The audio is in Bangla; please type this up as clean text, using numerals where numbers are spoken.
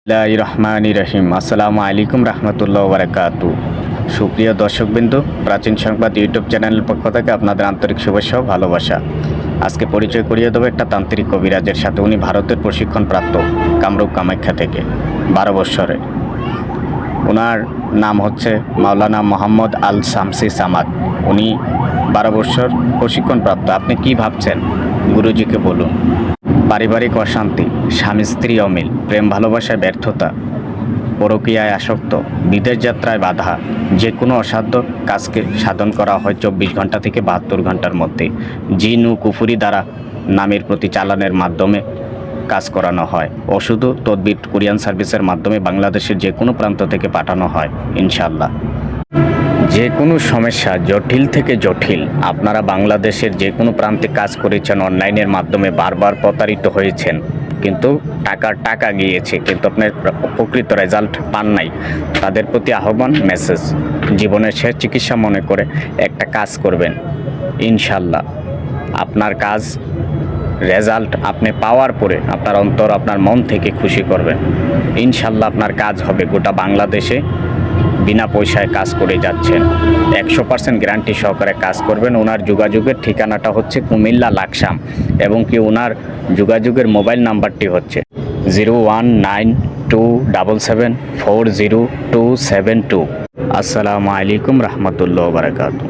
রহমানির রহিম। আসসালামু আলাইকুম রহমতুল্লাহ বারাকাতু। সুপ্রিয় দর্শকবৃন্দ, প্রাচীন সংবাদ ইউটিউব চ্যানেলের পক্ষ থেকে আপনাদের আন্তরিক শুভেচ্ছা ও ভালোবাসা। আজকে পরিচয় করিয়ে দেবো একটা তান্ত্রিক কবিরাজের সাথে। উনি ভারতের প্রশিক্ষণপ্রাপ্ত, কামরূপ কামাখ্যা থেকে 12 বৎসরে। ওনার নাম হচ্ছে মাওলানা মোহাম্মদ আল শামসি সামাদ। উনি 12 বৎসর প্রশিক্ষণপ্রাপ্ত। আপনি কি ভাবছেন? গুরুজিকে বলুন। পারিবারিক অশান্তি, স্বামী স্ত্রী অমিল, প্রেম ভালোবাসায় ব্যর্থতা, পরকীয়ায় আসক্ত, বিদেশ যাত্রায় বাধা, যে কোনো অসাধ্য কাজকে সাধন করা হয় 24 ঘন্টা থেকে 72 ঘন্টার মধ্যে। জিন ও কুফুরি দ্বারা নামের প্রতি চালানের মাধ্যমে কাজ করানো হয়। ওষুধ ও তদবির কুরিয়ান সার্ভিসের মাধ্যমে বাংলাদেশের যে কোনো প্রান্ত থেকে পাঠানো হয় ইনশাল্লাহ। যে কোনো সমস্যা জটিল থেকে জটিল, আপনারা বাংলাদেশের যে কোনো প্রান্তে কাজ করেছেন, অনলাইনের মাধ্যমে বারবার প্রতারিত হয়েছেন, কিন্তু টাকা গিয়েছে, কিন্তু আপনার প্রকৃত রেজাল্ট পান নাই, তাদের প্রতি আহ্বান, মেসেজ, জীবনের শেষ চিকিৎসা মনে করে একটা কাজ করবেন। ইনশাল্লাহ আপনার কাজ রেজাল্ট আপনি পাওয়ার পরে আপনার অন্তর, আপনার মন থেকে খুশি করবেন। ইনশাল্লাহ আপনার কাজ হবে। গোটা বাংলাদেশে বিনা পয়সায় কাজ করে যাচ্ছেন, 100% গ্যারান্টি সহকারে কাজ করবেন। ওনার যোগাযোগের ঠিকানাটা হচ্ছে কুমিল্লা লাকসাম, এবং কি ওনার যোগাযোগের মোবাইল নাম্বারটি হচ্ছে 01927740272। আসসালামু আলাইকুম রহমতুল্লাহ বারাকাতু।